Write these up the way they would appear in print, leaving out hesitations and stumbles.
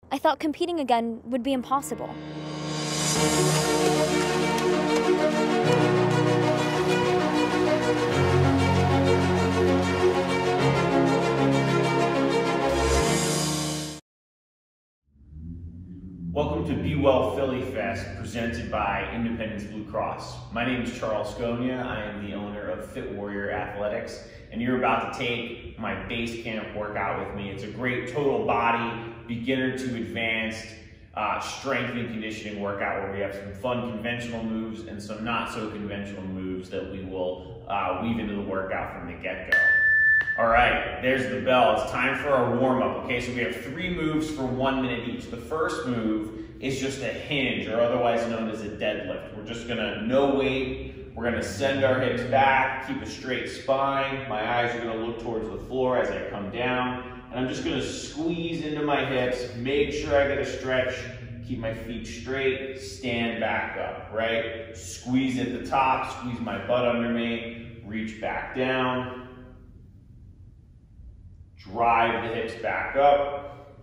I thought competing again would be impossible. Welcome to Be Well Philly Fest, presented by Independence Blue Cross. My name is Charles Scogna. I am the owner of FitWarrior Athletics, and you're about to take my base camp workout with me. It's a great total body, beginner to advanced strength and conditioning workout where we have some fun conventional moves and some not so conventional moves that we will weave into the workout from the get-go. All right, there's the bell. It's time for our warm-up, okay? So we have 3 moves for 1 minute each. The first move is just a hinge, or otherwise known as a deadlift. We're just gonna, no weight, we're gonna send our hips back, keep a straight spine. My eyes are gonna look towards the floor as I come down. And I'm just gonna squeeze into my hips, make sure I get a stretch, keep my feet straight, stand back up, right? Squeeze at the top, squeeze my butt under me, reach back down. Drive the hips back up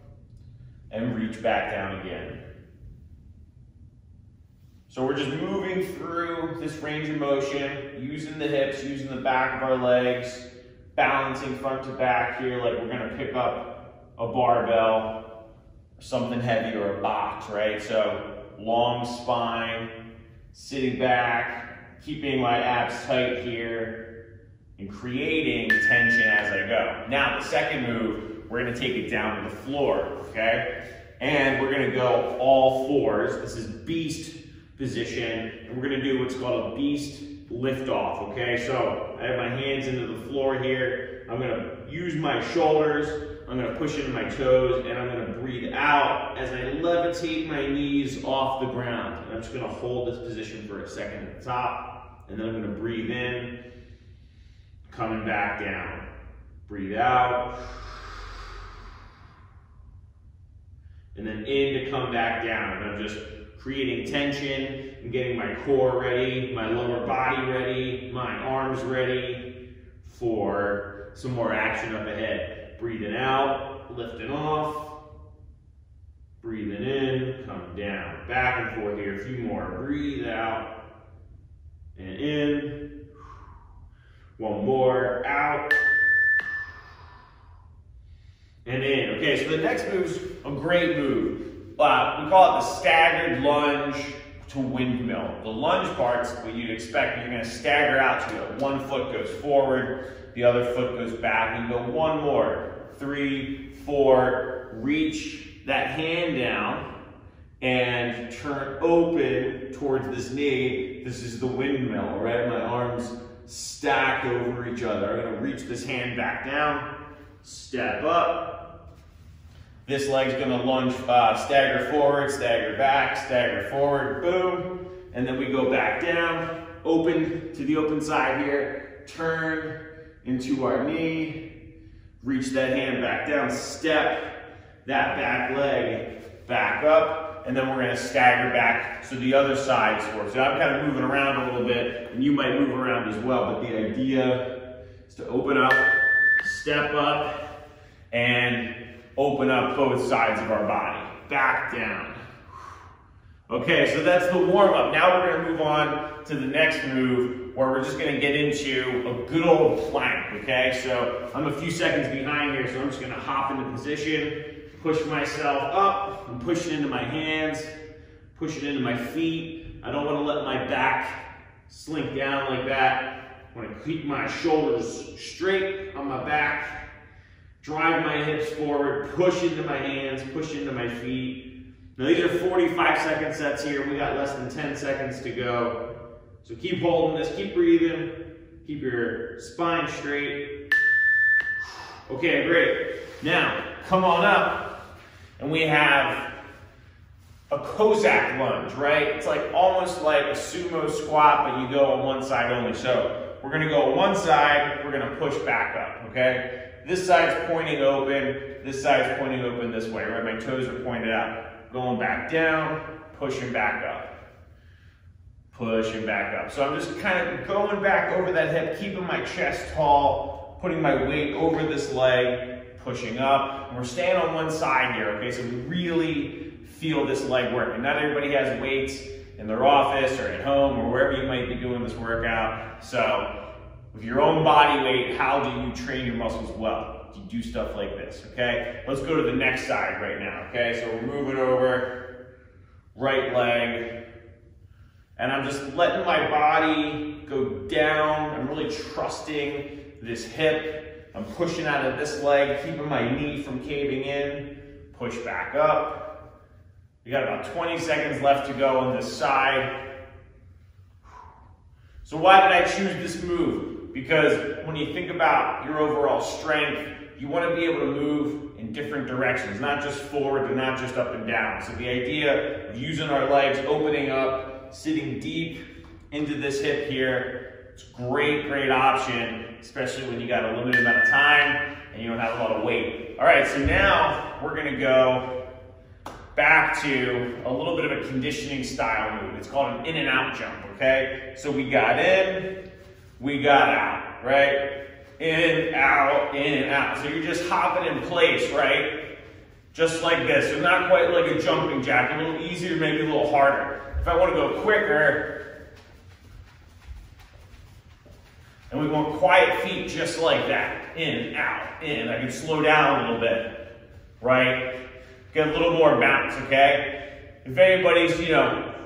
and reach back down again. So we're just moving through this range of motion, using the hips, using the back of our legs, balancing front to back here like we're gonna pick up a barbell, something heavy, or a box, right? So long spine, sitting back, keeping my abs tight here, and creating tension as I go. Now, the second move, we're gonna take it down to the floor, okay? And we're gonna go all fours. This is beast position, and we're gonna do what's called a beast lift off, okay? So I have my hands into the floor here. I'm gonna use my shoulders, I'm gonna push into my toes, and I'm gonna breathe out as I levitate my knees off the ground. And I'm just gonna hold this position for a second at the top, and then I'm gonna breathe in, coming back down. Breathe out. And then in to come back down. And I'm just creating tension and getting my core ready, my lower body ready, my arms ready for some more action up ahead. Breathing out, lifting off. Breathing in, come down. Back and forth here, a few more. Breathe out and in. One more, out, and in. Okay, so the next move's a great move. We call it the Staggered Lunge to Windmill. The lunge part's what you'd expect. You're gonna stagger out to it. One foot goes forward, the other foot goes back, and go one more. 3, 4, reach that hand down and turn open towards this knee. This is the windmill, right? My arms stacked over each other. I'm gonna reach this hand back down, step up. This leg's gonna lunge, stagger forward, stagger back, stagger forward, boom. And then we go back down, open to the open side here, turn into our knee, reach that hand back down, step that back leg back up, and then we're gonna stagger back so the other side's forward. So I'm kind of moving around a little bit, and you might move around as well, but the idea is to open up, step up, and open up both sides of our body. Back down. Okay, so that's the warm-up. Now we're gonna move on to the next move where we're just gonna get into a good old plank, okay? So I'm a few seconds behind here, so I'm just gonna hop into position, push myself up, and push it into my hands, push it into my feet. I don't want to let my back slink down like that. I want to keep my shoulders straight on my back, drive my hips forward, push into my hands, push into my feet. Now these are 45-second sets here. We got less than 10 seconds to go. So keep holding this, keep breathing, keep your spine straight. Okay, great. Now, come on up. And we have a Kozak Lunge, right? It's like almost like a sumo squat, but you go on one side only. So we're gonna go on one side, we're gonna push back up, okay? This side's pointing open, this side's pointing open this way, right? My toes are pointed out. Going back down, pushing back up. Pushing back up. So I'm just kind of going back over that hip, keeping my chest tall, putting my weight over this leg, pushing up. And we're staying on one side here, okay? So we really feel this leg work. And not everybody has weights in their office or at home or wherever you might be doing this workout. So with your own body weight, how do you train your muscles well? You do stuff like this, okay? Let's go to the next side right now, okay? So we're moving over, right leg, and I'm just letting my body go down. I'm really trusting this hip. I'm pushing out of this leg, keeping my knee from caving in. Push back up. We got about 20 seconds left to go on this side. So why did I choose this move? Because when you think about your overall strength, you want to be able to move in different directions, not just forward and not just up and down. So the idea of using our legs, opening up, sitting deep into this hip here, it's a great, great option, especially when you got a limited amount of time and you don't have a lot of weight. All right, so now we're gonna go back to a little bit of a conditioning style move. It's called an in and out jump, okay? So we got in, we got out, right? In, out, in, out. So you're just hopping in place, right? Just like this. So not quite like a jumping jack, a little easier, maybe a little harder. If I want to go quicker, and we want quiet feet just like that. In, out, in. I can slow down a little bit, right? Get a little more bounce, okay? If anybody's,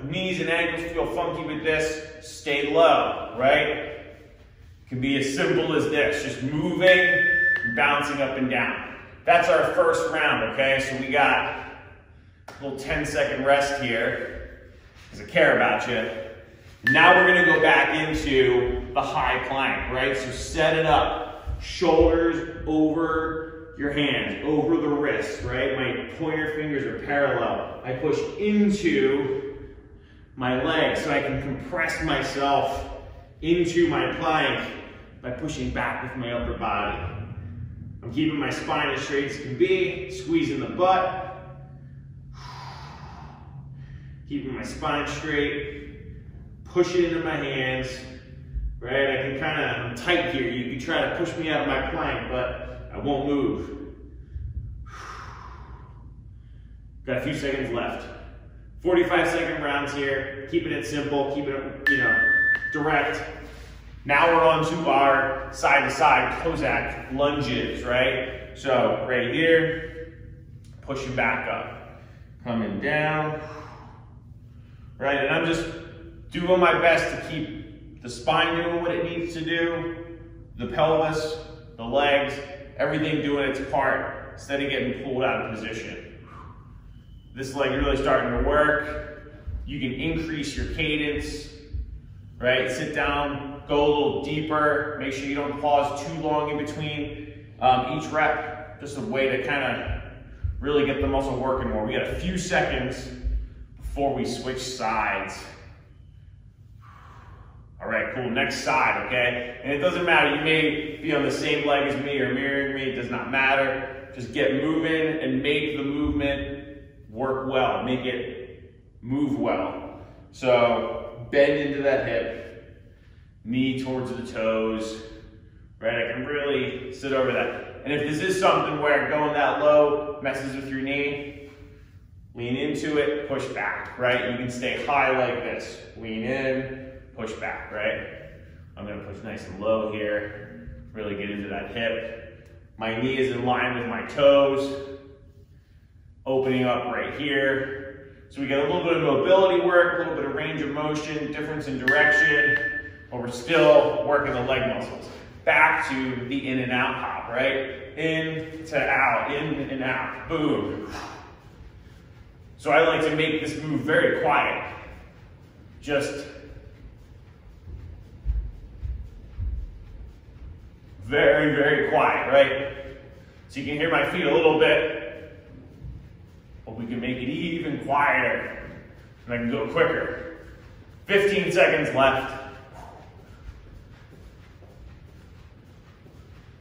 knees and ankles feel funky with this, stay low, right? It can be as simple as this, just moving and bouncing up and down. That's our first round, okay? So we got a little 10-second rest here, because I care about you. Now we're gonna go back into the high plank, right? So set it up, shoulders over your hands, over the wrists, right? My pointer fingers are parallel. I push into my legs so I can compress myself into my plank by pushing back with my upper body. I'm keeping my spine as straight as can be, squeezing the butt, keeping my spine straight, pushing into my hands, right? I can I'm tight here. You can try to push me out of my plank, but I won't move. Got a few seconds left. 45-second rounds here, keeping it simple, keeping it, direct. Now we're on to our side-to-side Kozak lunges, right? So right here, pushing back up, coming down, right? And I'm just doing my best to keep the spine doing what it needs to do, the pelvis, the legs, everything doing its part instead of getting pulled out of position. This leg really starting to work. You can increase your cadence, right? Sit down, go a little deeper. Make sure you don't pause too long in between each rep. Just a way to really get the muscle working more. We got a few seconds before we switch sides. All right, cool, next side, okay? And it doesn't matter, you may be on the same leg as me or mirroring me, it does not matter. Just get moving and make the movement work well, make it move well. So bend into that hip, knee towards the toes, right? I can really sit over that. And if this is something where going that low messes with your knee, lean into it, push back, right? You can stay high like this. Lean in, push back, right? I'm gonna push nice and low here, really get into that hip. My knee is in line with my toes, opening up right here. So we get a little bit of mobility work, a little bit of range of motion, difference in direction, but we're still working the leg muscles. Back to the in and out hop, right? In to out, in and out, boom. So I like to make this move very quiet. Just very, very quiet, right? So you can hear my feet a little bit, but we can make it even quieter, and I can go quicker. 15 seconds left.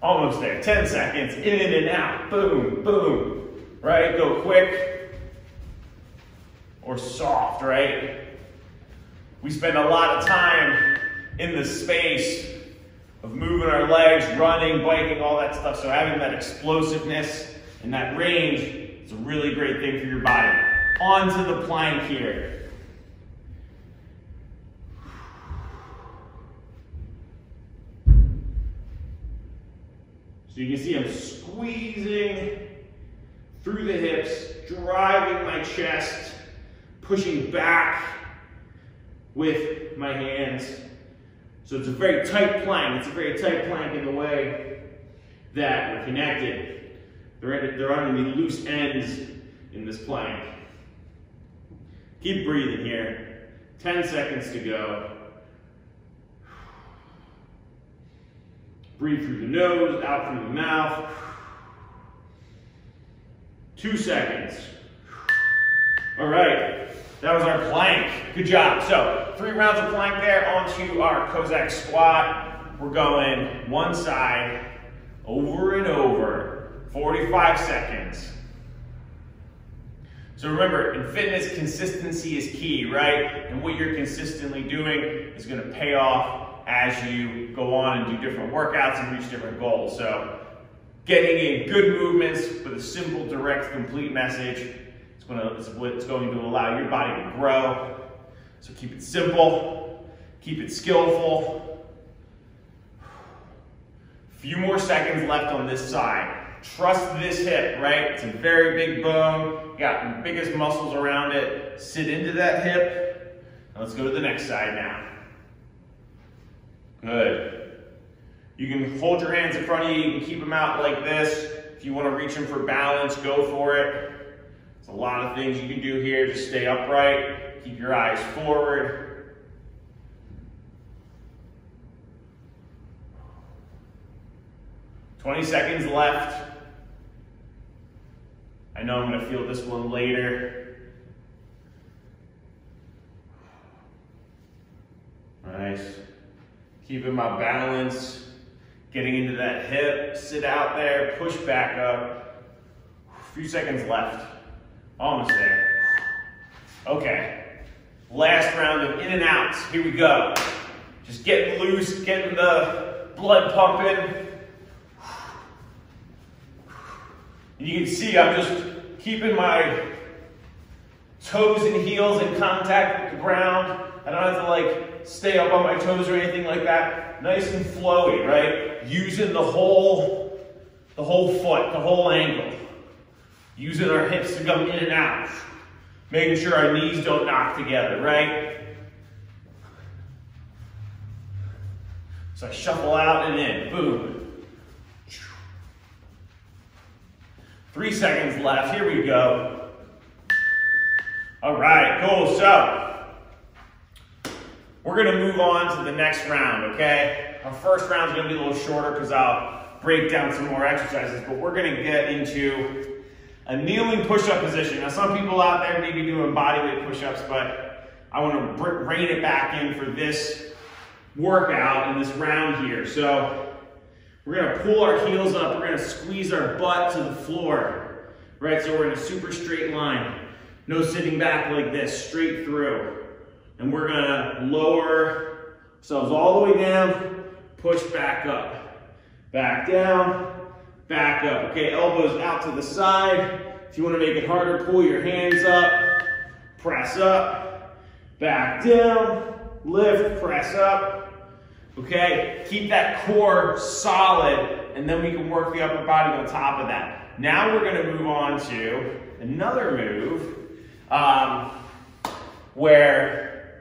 Almost there, 10 seconds, in and out, boom, boom, right? Go quick or soft, right? We spend a lot of time in the space of moving our legs, running, biking, all that stuff. So having that explosiveness and that range is a really great thing for your body. Onto the plank here. So you can see I'm squeezing through the hips, driving my chest, pushing back with my hands. So it's a very tight plank. It's a very tight plank in the way that we're connected. There aren't any loose ends in this plank. Keep breathing here. 10 seconds to go. Breathe through the nose, out through the mouth. 2 seconds. All right, that was our plank. Good job. So 3 rounds of plank there. Onto our Kozak squat. We're going one side over and over. 45 seconds. So remember, in fitness, consistency is key, right? And what you're consistently doing is going to pay off as you go on and do different workouts and reach different goals. So getting in good movements with a simple, direct, complete message is what's going to allow your body to grow. So keep it simple, keep it skillful. A few more seconds left on this side. Trust this hip, right? It's a very big bone. You got the biggest muscles around it. Sit into that hip. And let's go to the next side now. Good. You can hold your hands in front of you. You can keep them out like this. If you want to reach them for balance, go for it. There's a lot of things you can do here. Just stay upright. Keep your eyes forward. "20 seconds left. I know I'm going to feel this one later. Nice. Keeping my balance, getting into that hip, sit out there, push back up. A few seconds left. Almost there. Okay. Last round of in and outs. Here we go. Just getting loose, getting the blood pumping. And you can see I'm just keeping my toes and heels in contact with the ground. I don't have to like stay up on my toes or anything like that. Nice and flowy, right? Using the whole foot, the whole ankle. Using our hips to come in and out. Making sure our knees don't knock together, right? So I shuffle out and in, boom. 3 seconds left, here we go. All right, cool, so we're gonna move on to the next round, okay? Our first round is gonna be a little shorter because I'll break down some more exercises, but we're gonna get into a kneeling push-up position. Now some people out there may be doing bodyweight push-ups, but I wanna rein it back in for this workout and this round here. So we're gonna pull our heels up, we're gonna squeeze our butt to the floor, right? So we're in a super straight line. No sitting back like this, straight through. And we're gonna lower ourselves all the way down, push back up. Back down, back up. Okay, elbows out to the side. If you wanna make it harder, pull your hands up, press up, back down, lift, press up. Okay, keep that core solid, and then we can work the upper body on top of that. Now we're gonna move on to another move where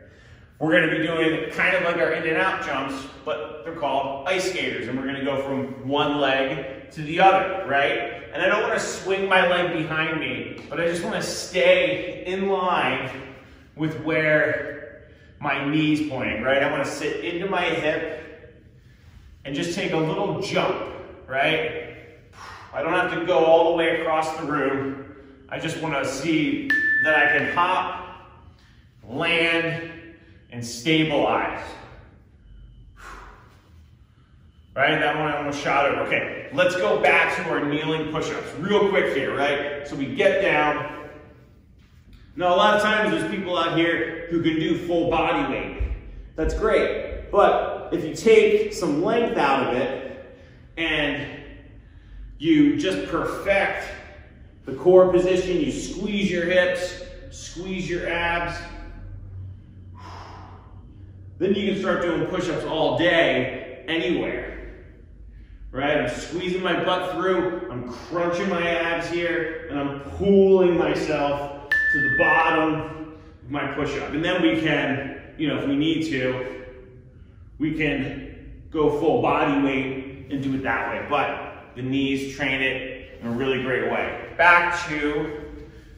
we're gonna be doing kind of like our in and out jumps, but they're called ice skaters, and we're gonna go from one leg to the other, right? And I don't wanna swing my leg behind me, but I just wanna stay in line with where my knee's pointing, right? I want to sit into my hip and just take a little jump, right? I don't have to go all the way across the room. I just want to see that I can hop, land, and stabilize. Right? That one I almost shot over. Okay, let's go back to our kneeling push-ups real quick here, right? So we get down. Now, a lot of times there's people out here who can do full body weight. That's great. But if you take some length out of it and you just perfect the core position, you squeeze your hips, squeeze your abs, then you can start doing push-ups all day, anywhere, right? I'm squeezing my butt through, I'm crunching my abs here, and I'm pulling myself to the bottom of my push-up. And then we can, you know, if we need to, we can go full body weight and do it that way. But the knees train it in a really great way. Back to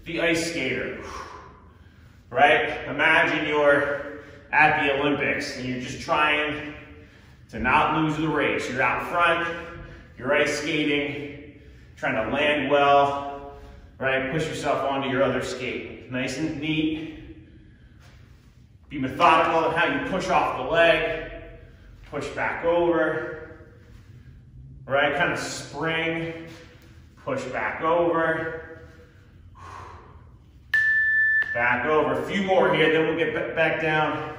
the ice skater, right? Imagine you're at the Olympics and you're just trying to not lose the race. You're out front, you're ice skating, trying to land well, right? Push yourself onto your other skate. Nice and neat. Be methodical in how you push off the leg, push back over, right? Kind of spring, push back over, back over. A few more here, then we'll get back down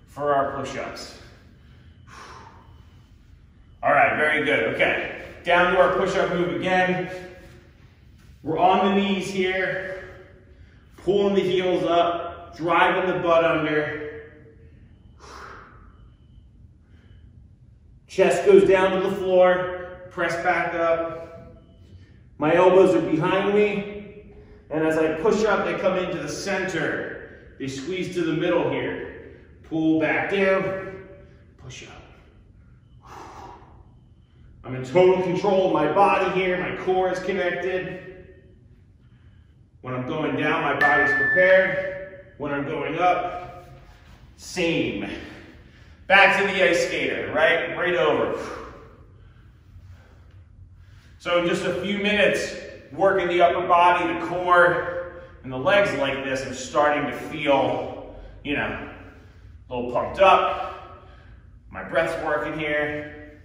for our push-ups. All right, very good. Okay, down to our push-up move again. We're on the knees here, pulling the heels up, driving the butt under. Chest goes down to the floor, press back up. My elbows are behind me, and as I push up, they come into the center. They squeeze to the middle here. Pull back down, push up. I'm in total control of my body here. My core is connected. When I'm going down, my body's prepared. When I'm going up, same. Back to the ice skater, right? Right over. So in just a few minutes, working the upper body, the core, and the legs like this, I'm starting to feel, you know, a little pumped up. My breath's working here.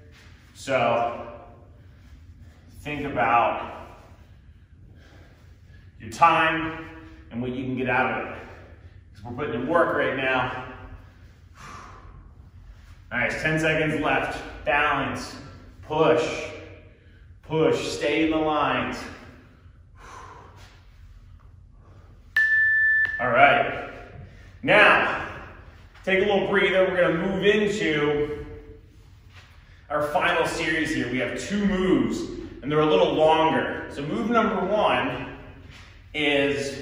So think about your time and what you can get out of it. Because we're putting in work right now. Nice, 10 seconds left. Balance, push, push, stay in the lines. All right, now, take a little breather. We're gonna move into our final series here. We have 2 moves, and they're a little longer. So move number 1 is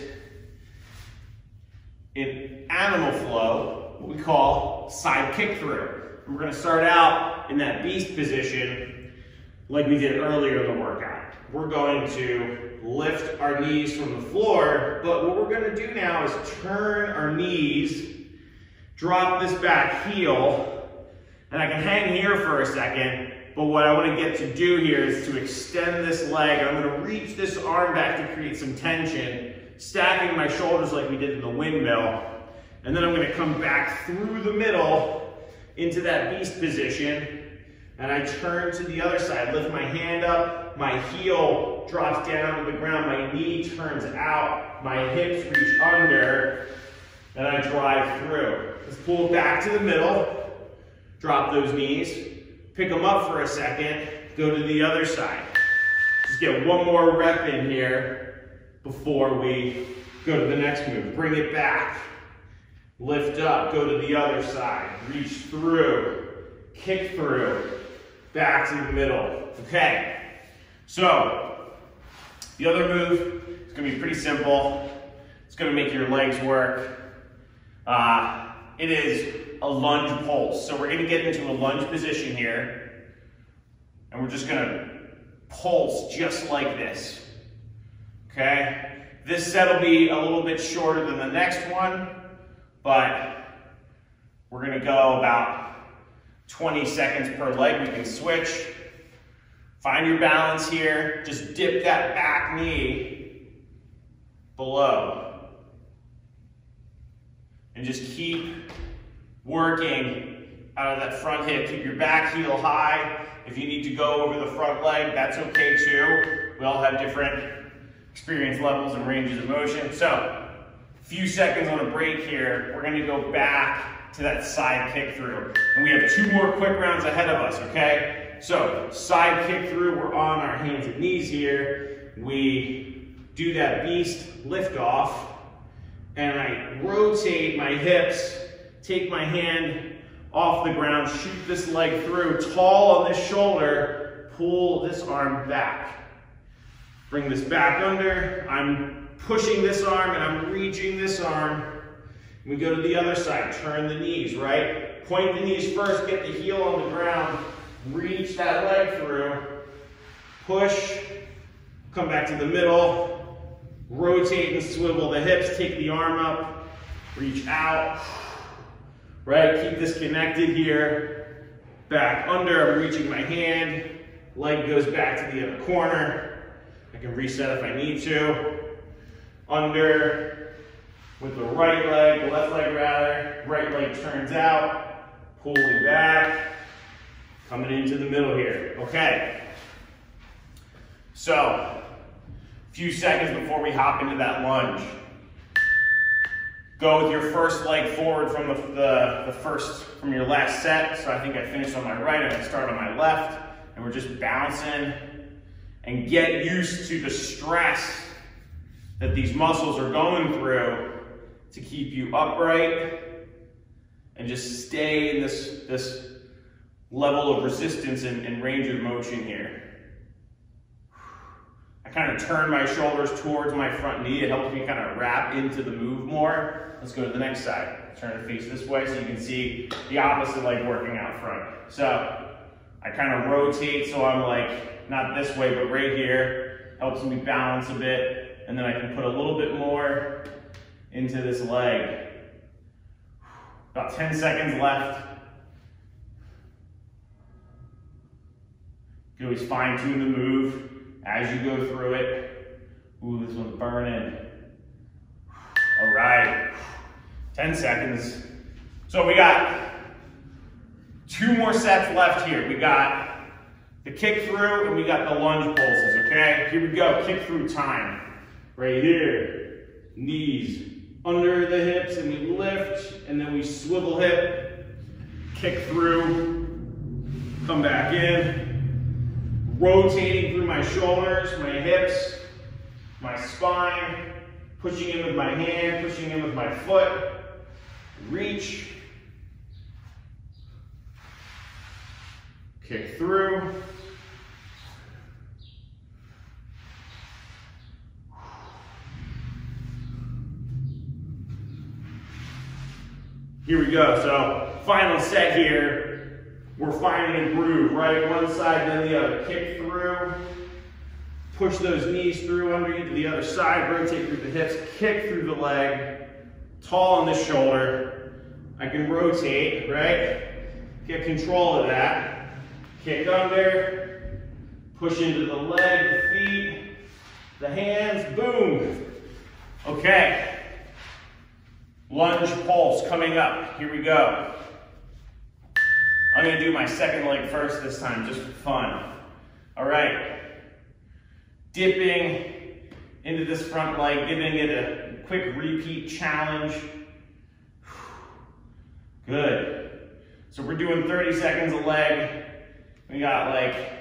in animal flow, what we call side kick through. And we're gonna start out in that beast position like we did earlier in the workout. We're going to lift our knees from the floor, but what we're gonna do now is turn our knees, drop this back heel, and I can hang here for a second, but what I want to get to do here is to extend this leg. I'm going to reach this arm back to create some tension, stacking my shoulders like we did in the windmill, and then I'm going to come back through the middle into that beast position, and I turn to the other side, lift my hand up, my heel drops down to the ground, my knee turns out, my hips reach under, and I drive through. Let's pull back to the middle, drop those knees, pick them up for a second, go to the other side. Just get one more rep in here before we go to the next move. Bring it back, lift up, go to the other side, reach through, kick through, back to the middle. Okay, so the other move is gonna be pretty simple. It's gonna make your legs work. It is a lunge pulse. So we're gonna get into a lunge position here, and we're just gonna pulse just like this, okay? This set will be a little bit shorter than the next one, but we're gonna go about 20 seconds per leg. We can switch. Find your balance here. Just dip that back knee below. And just keep working out of that front hip. Keep your back heel high. If you need to go over the front leg, that's okay too. We all have different experience levels and ranges of motion. So, a few seconds on a break here. We're gonna go back to that side kick through. And we have 2 more quick rounds ahead of us, okay? So side kick through, we're on our hands and knees here. We do that beast lift off, and I rotate my hips, take my hand off the ground, shoot this leg through, tall on this shoulder, pull this arm back. Bring this back under, I'm pushing this arm and I'm reaching this arm. We go to the other side, turn the knees, right? Point the knees first, get the heel on the ground, reach that leg through, push, come back to the middle, rotate and swivel the hips, take the arm up, reach out, right? Keep this connected here, back under, I'm reaching my hand, leg goes back to the other corner. I can reset if I need to. Under with the right leg, the left leg rather, right leg turns out, pulling back, coming into the middle here. Okay. So, a few seconds before we hop into that lunge. Go with your first leg forward from from your last set. So I think I finished on my right, I'm gonna start on my left, and we're just bouncing. And get used to the stress that these muscles are going through to keep you upright and just stay in this level of resistance and range of motion here. I kind of turn my shoulders towards my front knee. It helps me kind of wrap into the move more. Let's go to the next side. Turn the face this way so you can see the opposite leg working out front. So I kind of rotate so I'm like, not this way, but right here. Helps me balance a bit. And then I can put a little bit more into this leg. About 10 seconds left. You can always fine tune the move as you go through it. Ooh, this one's burning. All right, 10 seconds. So we got 2 more sets left here. We got the kick through and we got the lunge pulses, okay? Here we go, kick through time. Right here, knees under the hips and we lift and then we swivel hip, kick through, come back in, rotating through my shoulders, my hips, my spine, pushing in with my hand, pushing in with my foot, reach, kick through, here we go. So final set here, we're finding a groove, right? One side, then the other. Kick through, push those knees through underneath to the other side, rotate through the hips, kick through the leg, tall on the shoulder. I can rotate, right? Get control of that. Kick under, push into the leg, the feet, the hands, boom. Okay. Lunge pulse coming up. Here we go. I'm going to do my second leg first this time, just for fun. All right. Dipping into this front leg, giving it a quick repeat challenge. Good. So we're doing 30 seconds a leg. We got like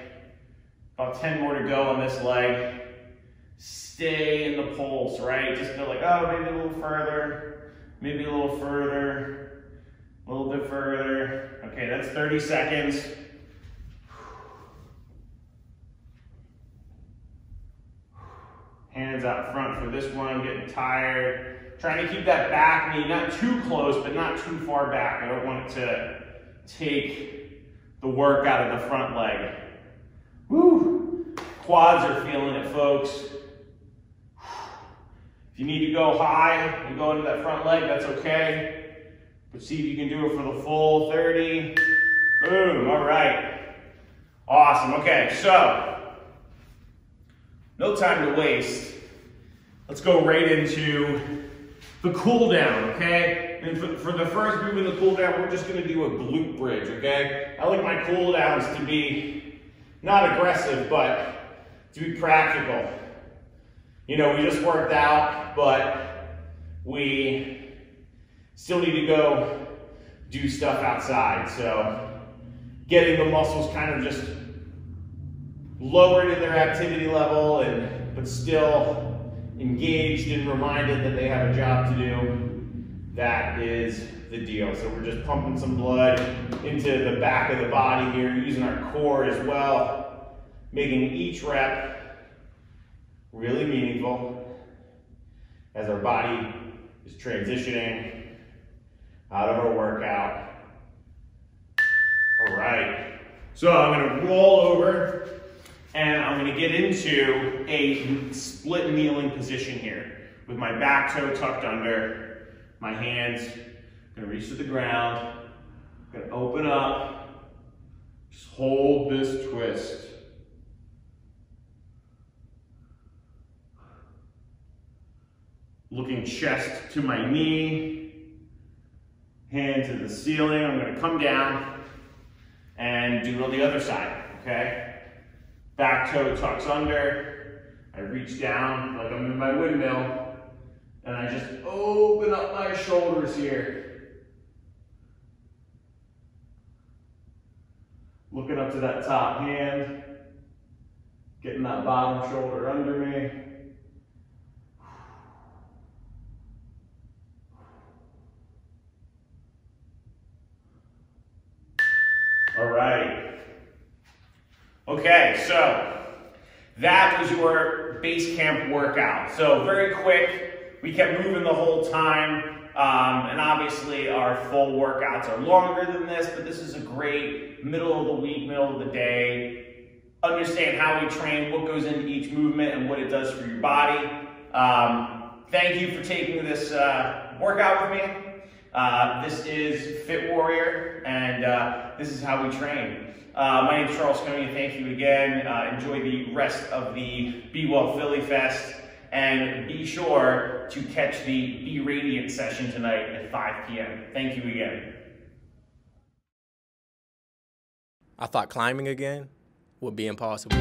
about 10 more to go on this leg. Stay in the pulse, right? Just feel like, oh, maybe a little further. Maybe a little further, a little bit further. Okay, that's 30 seconds. Hands out front for this one, getting tired. Trying to keep that back knee not too close, but not too far back. I don't want it to take the work out of the front leg. Woo! Quads are feeling it, folks. If you need to go high and go into that front leg, that's okay. But see if you can do it for the full 30. Boom, all right. Awesome, okay, so no time to waste. Let's go right into the cool down, okay? And for the first move in the cool down, we're just gonna do a glute bridge, okay? I like my cool downs to be not aggressive, but to be practical. You know, we just worked out, but we still need to go do stuff outside. So getting the muscles kind of just lowered in their activity level, but still engaged and reminded that they have a job to do. That is the deal. So we're just pumping some blood into the back of the body here, using our core as well, making each rep really meaningful as our body is transitioning out of our workout. All right, so I'm gonna roll over and I'm gonna get into a split kneeling position here with my back toe tucked under, my hands gonna reach to the ground, gonna open up, just hold this twist. Looking chest to my knee, hand to the ceiling. I'm gonna come down and do it on the other side, okay? Back toe tucks under, I reach down like I'm in my windmill, and I just open up my shoulders here. Looking up to that top hand, getting that bottom shoulder under me. All right. Okay, so that was your base camp workout. So very quick, we kept moving the whole time. And obviously our full workouts are longer than this, but this is a great middle of the week, middle of the day. Understand how we train, what goes into each movement and what it does for your body. Thank you for taking this workout with me. This is FitWarrior, and this is how we train. My name is Charles Scogna. Thank you again. Enjoy the rest of the Be Well Philly Fest, and be sure to catch the Be Radiant session tonight at 5 p.m. Thank you again. I thought climbing again would be impossible.